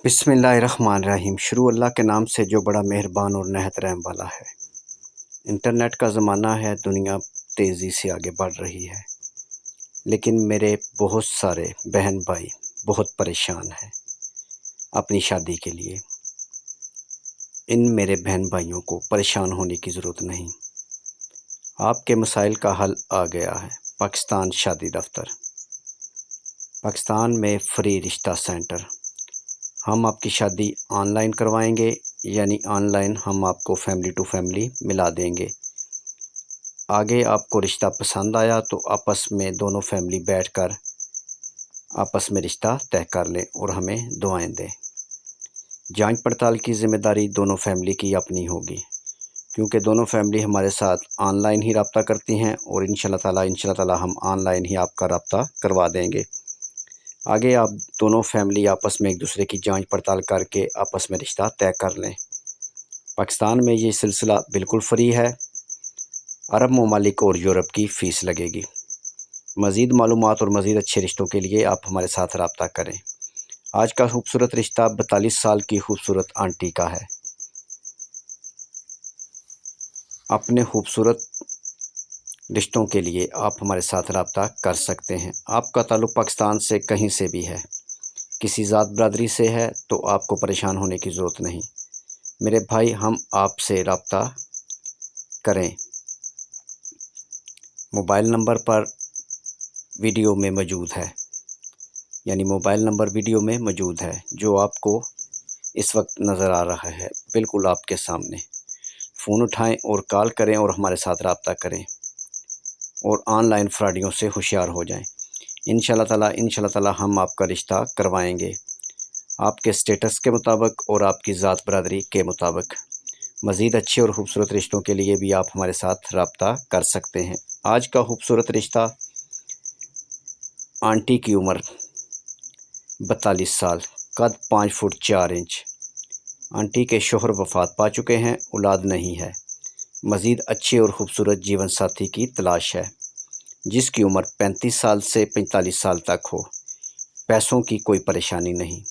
बिस्मिल्लाहिर्रहमानिर्रहीम। शुरू अल्लाह के नाम से जो बड़ा मेहरबान और नहायत रहम वाला है। इंटरनेट का ज़माना है, दुनिया तेज़ी से आगे बढ़ रही है, लेकिन मेरे बहुत सारे बहन भाई बहुत परेशान हैं अपनी शादी के लिए। इन मेरे बहन भाइयों को परेशान होने की ज़रूरत नहीं। आपके मसाइल का हल आ गया है। पाकिस्तान शादी दफ्तर, पाकिस्तान में फ्री रिश्ता सेंटर। हम आपकी शादी ऑनलाइन करवाएंगे, यानी ऑनलाइन हम आपको फैमिली टू फैमिली मिला देंगे। आगे आपको रिश्ता पसंद आया तो आपस में दोनों फैमिली बैठकर आपस में रिश्ता तय कर लें और हमें दुआएं दें। जांच पड़ताल की ज़िम्मेदारी दोनों फैमिली की अपनी होगी, क्योंकि दोनों फैमिली हमारे साथ ऑनलाइन ही रब्ता करती हैं और इंशाल्लाह ताला हम ऑनलाइन ही आपका रब्ता करवा देंगे। आगे आप दोनों फैमिली आपस में एक दूसरे की जांच पड़ताल करके आपस में रिश्ता तय कर लें। पाकिस्तान में ये सिलसिला बिल्कुल फ्री है। अरब ममालिक और यूरोप की फ़ीस लगेगी। मज़ीद मालूमात और मज़ीद अच्छे रिश्तों के लिए आप हमारे साथ रब्ता करें। आज का खूबसूरत रिश्ता 42 साल की खूबसूरत आंटी का है। अपने खूबसूरत रिश्तों के लिए आप हमारे साथ रब्ता कर सकते हैं। आपका ताल्लुक़ पाकिस्तान से कहीं से भी है, किसी ज़ात बरादरी से है, तो आपको परेशान होने की ज़रूरत नहीं। मेरे भाई, हम आपसे रब्ता करें। मोबाइल नंबर पर वीडियो में मौजूद है, यानी मोबाइल नंबर वीडियो में मौजूद है जो आपको इस वक्त नज़र आ रहा है, बिल्कुल आपके सामने। फ़ोन उठाएं और कॉल करें और हमारे साथ रब्ता करें और ऑनलाइन फ्रॉडियों से होशियार हो जाएं। इंशाल्लाह ताला हम आपका रिश्ता करवाएंगे आपके स्टेटस के मुताबिक और आपकी ज़ात बरादरी के मुताबिक। मज़ीद अच्छे और ख़ूबसूरत रिश्तों के लिए भी आप हमारे साथ रब्ता कर सकते हैं। आज का खूबसूरत रिश्ता, आंटी की उम्र 42 साल, कद 5 फुट 4 इंच। आंटी के शोहर वफ़ात पा चुके हैं, औलाद नहीं है। मज़ीद अच्छे और ख़ूबसूरत जीवन साथी की तलाश है जिसकी उम्र 35 साल से 45 साल तक हो। पैसों की कोई परेशानी नहीं,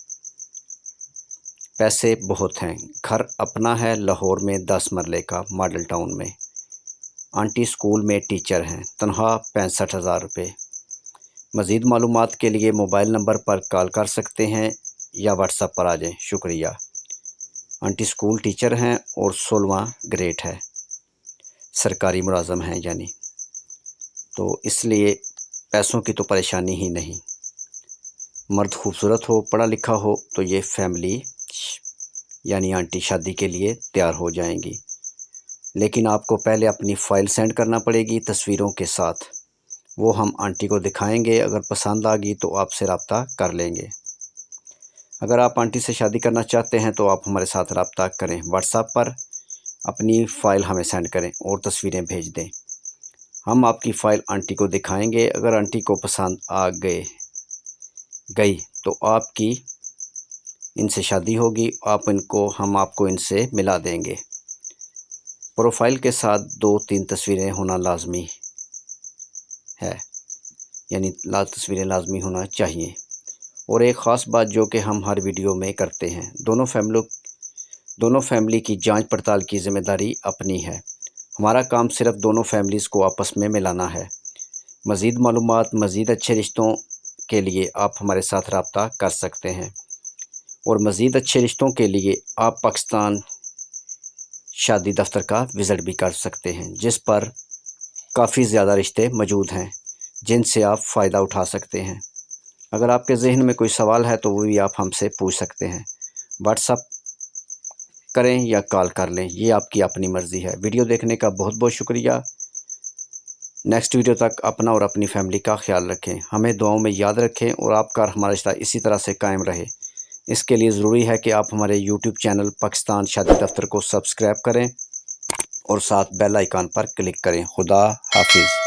पैसे बहुत हैं। घर अपना है लाहौर में 10 मरले का, मॉडल टाउन में। आंटी स्कूल में टीचर हैं। तनख्वाह 65,000 रुपये। मज़ीद मालूमात के लिए मोबाइल नंबर पर कॉल कर सकते हैं या व्हाट्सएप पर आ जाएं। शुक्रिया। आंटी स्कूल टीचर हैं और 16वां ग्रेड है, सरकारी मुलाज़म हैं यानी, तो इसलिए पैसों की तो परेशानी ही नहीं। मर्द खूबसूरत हो, पढ़ा लिखा हो तो ये फैमिली यानी आंटी शादी के लिए तैयार हो जाएंगी। लेकिन आपको पहले अपनी फ़ाइल सेंड करना पड़ेगी तस्वीरों के साथ। वो हम आंटी को दिखाएंगे, अगर पसंद आ गई तो आपसे रब्ता कर लेंगे। अगर आप आंटी से शादी करना चाहते हैं तो आप हमारे साथ रब्ता करें। व्हाट्सएप पर अपनी फ़ाइल हमें सेंड करें और तस्वीरें भेज दें। हम आपकी फ़ाइल आंटी को दिखाएंगे। अगर आंटी को पसंद आ गई तो आपकी इनसे शादी होगी। हम आपको इनसे मिला देंगे। प्रोफाइल के साथ 2-3 तस्वीरें होना लाजमी है, यानी तस्वीरें लाजमी होना चाहिए। और एक ख़ास बात जो कि हम हर वीडियो में करते हैं, दोनों फैमिली की जांच पड़ताल की ज़िम्मेदारी अपनी है। हमारा काम सिर्फ दोनों फैमिलीज़ को आपस में मिलाना है। मज़ीद मालूमात, मज़ीद अच्छे रिश्तों के लिए आप हमारे साथ रब्ता कर सकते हैं और मज़ीद अच्छे रिश्तों के लिए आप पाकिस्तान शादी दफ्तर का विज़िट भी कर सकते हैं, जिस पर काफ़ी ज़्यादा रिश्ते मौजूद हैं जिनसे आप फ़ायदा उठा सकते हैं। अगर आपके ज़हन में कोई सवाल है तो वो भी आप हमसे पूछ सकते हैं। व्हाट्सएप करें या कॉल कर लें, ये आपकी अपनी मर्ज़ी है। वीडियो देखने का बहुत बहुत शुक्रिया। नेक्स्ट वीडियो तक अपना और अपनी फैमिली का ख्याल रखें। हमें दुआओं में याद रखें और आपका हमारा रिश्ता इसी तरह से कायम रहे। इसके लिए ज़रूरी है कि आप हमारे यूट्यूब चैनल पाकिस्तान शादी दफ्तर को सब्सक्राइब करें और साथ बेल आइकन पर क्लिक करें। खुदा हाफिज़।